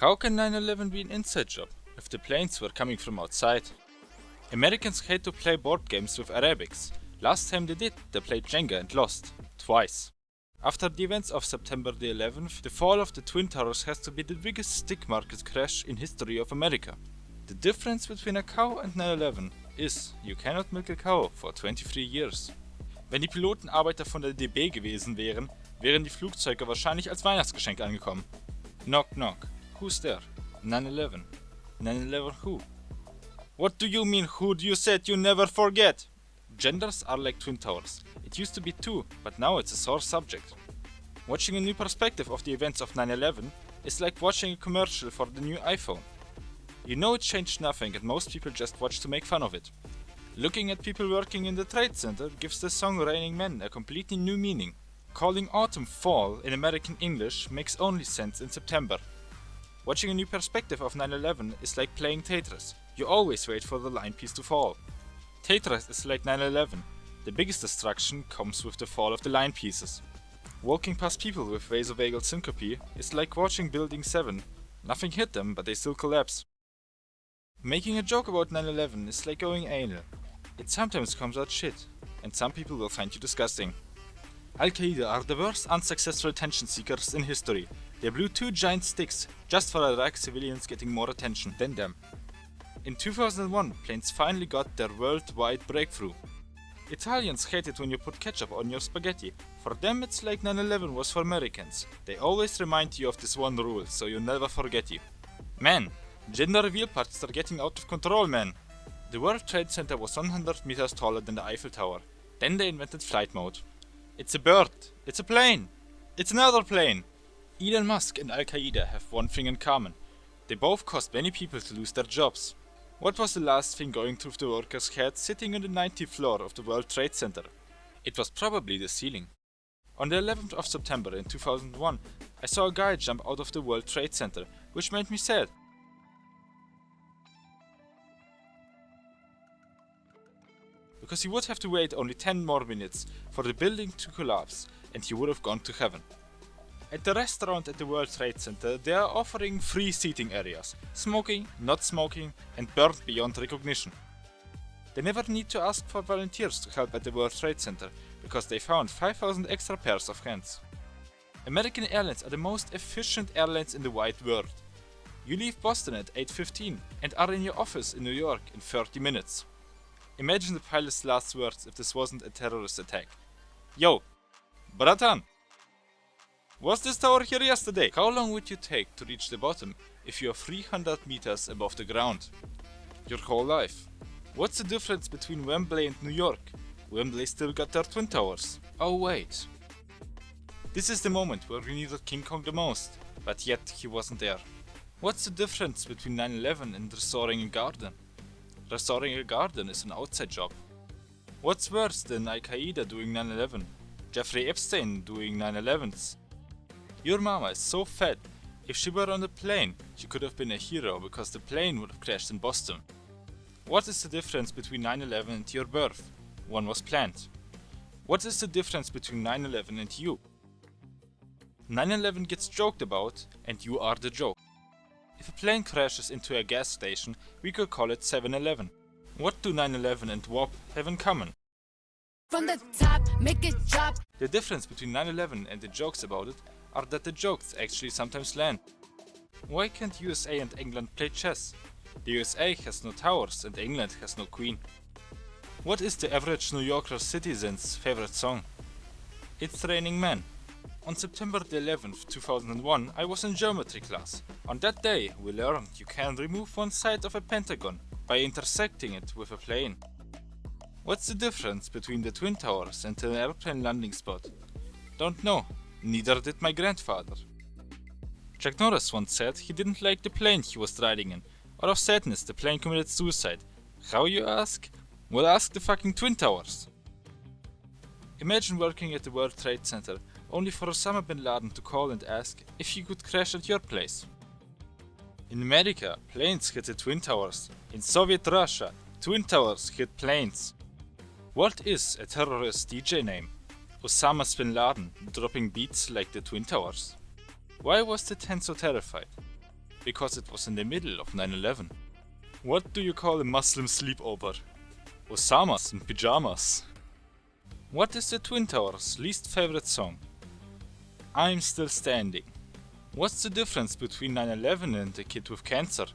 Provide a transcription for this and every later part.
How can 9/11 be an inside job if the planes were coming from outside? Americans hate to play board games with Arabics. Last time they did, they played Jenga and lost. Twice. After the events of September the 11th, the fall of the Twin Towers has to be the biggest stick market crash in history of America. The difference between a cow and 9/11 is, you cannot milk a cow for 23 years. Wenn die Piloten Arbeiter von der DB gewesen wären, wären die Flugzeuge wahrscheinlich als Weihnachtsgeschenk angekommen. Knock knock. Who's there? 9/11. 9/11 who? What do you mean who? You said you never forget! Genders are like twin towers. It used to be two, but now it's a sore subject. Watching a new perspective of the events of 9/11 is like watching a commercial for the new iPhone. You know it changed nothing and most people just watch to make fun of it. Looking at people working in the Trade Center gives the song Raining Men a completely new meaning. Calling autumn fall in American English makes only sense in September. Watching a new perspective of 9/11 is like playing Tetris. You always wait for the line piece to fall. Tetris is like 9/11. The biggest destruction comes with the fall of the line pieces. Walking past people with vasovagal syncope is like watching Building 7. Nothing hit them, but they still collapse. Making a joke about 9/11 is like going anal. It sometimes comes out shit, and some people will find you disgusting. Qaeda are the worst unsuccessful attention seekers in history. They blew two giant sticks just for Iraq civilians getting more attention than them. In 2001, planes finally got their worldwide breakthrough. Italians hate it when you put ketchup on your spaghetti. For them it's like 9/11 was for Americans. They always remind you of this one rule, so you never forget it. Man, gender reveal parties are getting out of control, man. The World Trade Center was 100 meters taller than the Eiffel Tower. Then they invented flight mode. It's a bird. It's a plane. It's another plane. Elon Musk and Al-Qaeda have one thing in common. They both caused many people to lose their jobs. What was the last thing going through the workers' heads sitting on the 90th floor of the World Trade Center? It was probably the ceiling. On the 11th of September in 2001, I saw a guy jump out of the World Trade Center, which made me sad. Because he would have to wait only 10 more minutes for the building to collapse and he would have gone to heaven. At the restaurant at the World Trade Center, they are offering free seating areas, smoking, not smoking, and burned beyond recognition. They never need to ask for volunteers to help at the World Trade Center, because they found 5,000 extra pairs of hands. American Airlines are the most efficient airlines in the wide world. You leave Boston at 8:15 and are in your office in New York in 30 minutes. Imagine the pilot's last words if this wasn't a terrorist attack. Yo, bratan! Was this tower here yesterday? How long would you take to reach the bottom if you are 300 meters above the ground? Your whole life. What's the difference between Wembley and New York? Wembley still got their twin towers. Oh wait. This is the moment where we needed King Kong the most, but yet he wasn't there. What's the difference between 9/11 and restoring a garden? Restoring a garden is an outside job. What's worse than Al-Qaeda doing 9/11? Jeffrey Epstein doing 9/11s? Your mama is so fat, if she were on the plane, she could have been a hero because the plane would have crashed in Boston. What is the difference between 9/11 and your birth? One was planned. What is the difference between 9/11 and you? 9/11 gets joked about, and you are the joke. If a plane crashes into a gas station, we could call it 7-Eleven. What do 9/11 and WAP have in common? From the top, make it drop. The difference between 9/11 and the jokes about it are that the jokes actually sometimes land. Why can't USA and England play chess? The USA has no towers and England has no queen. What is the average New Yorker citizen's favorite song? It's Raining Men. On September the 11th, 2001, I was in geometry class. On that day, we learned you can remove one side of a pentagon by intersecting it with a plane. What's the difference between the Twin Towers and an airplane landing spot? Don't know. Neither did my grandfather. Chuck Norris once said he didn't like the plane he was riding in. Out of sadness, the plane committed suicide. How, you ask? Well, ask the fucking Twin Towers. Imagine working at the World Trade Center, only for Osama bin Laden to call and ask if he could crash at your place. In America, planes hit the Twin Towers. In Soviet Russia, Twin Towers hit planes. What is a terrorist DJ name? Osama bin Laden dropping beats like the Twin Towers. Why was the tent so terrified? because it was in the middle of 9/11. What do you call a Muslim sleepover? Osamas in pyjamas. What is the Twin Towers' least favorite song? I'm Still Standing. What's the difference between 9/11 and a kid with cancer?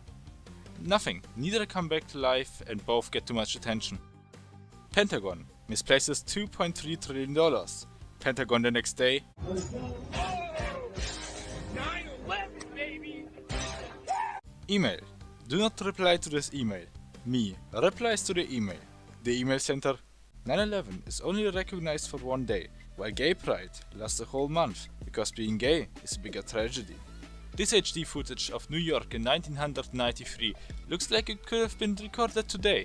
Nothing. Neither come back to life and both get too much attention. Pentagon misplaces $2.3 trillion. Pentagon the next day. 9/11, baby! Email. Do not reply to this email. Me replies to the email. The email center. 9/11 is only recognized for one day, while Gay Pride lasts a whole month, because being gay is a bigger tragedy. This HD footage of New York in 1993 looks like it could have been recorded today,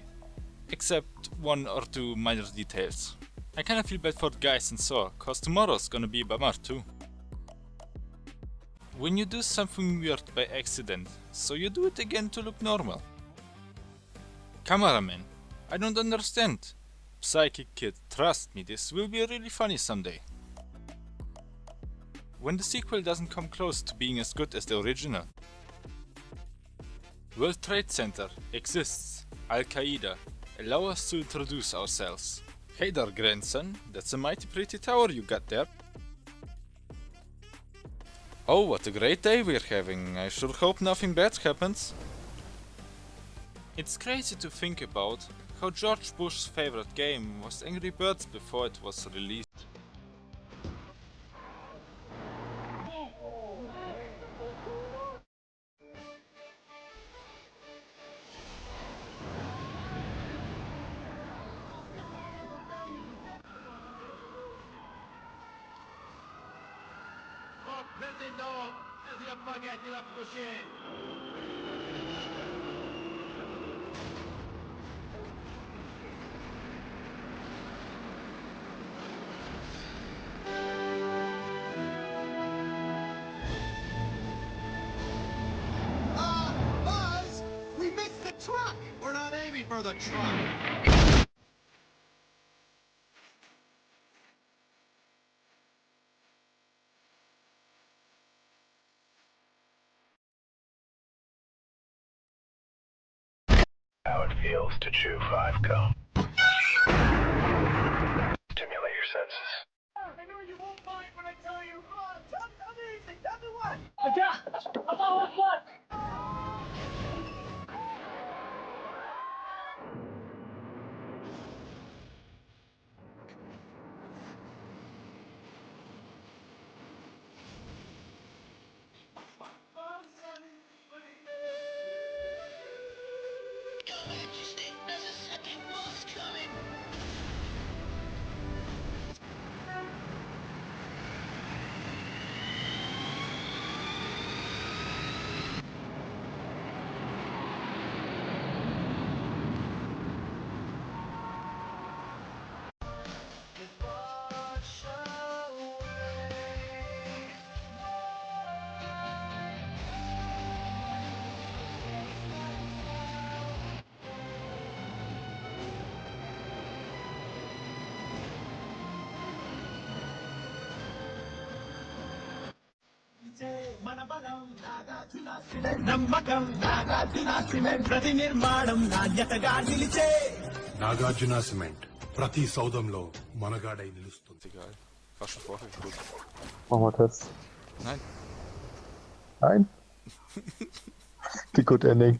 except one or two minor details. I kinda feel bad for the guys in Saw, cause tomorrow's gonna be a bummer too. When you do something weird by accident, so you do it again to look normal. Cameraman, I don't understand. Psychic kid, trust me, this will be really funny someday. When the sequel doesn't come close to being as good as the original. World Trade Center exists. Al-Qaeda, allow us to introduce ourselves. Hey there, grandson, that's a mighty pretty tower you got there. Oh, what a great day we're having. I sure hope nothing bad happens. It's crazy to think about how George Bush's favorite game was Angry Birds before it was released. Président, il a pas gâté la prochaine. Buzz! We missed the truck! We're not aiming for the truck! How it feels to chew 5 gum. Stimulate your senses. I know you won't mind when I tell you. Tell me anything. Tell me what? About what? నమ్మకం Nagarjuna cement ప్రతి నిర్మాణం నాణ్యతగా నిలిచే Nagarjuna cement ప్రతి సౌదంలో మనగాడై నిలుస్తుంది. Egal. War schon vorher gut. Machen wir Test. Nein. Nein? Die Good Ending.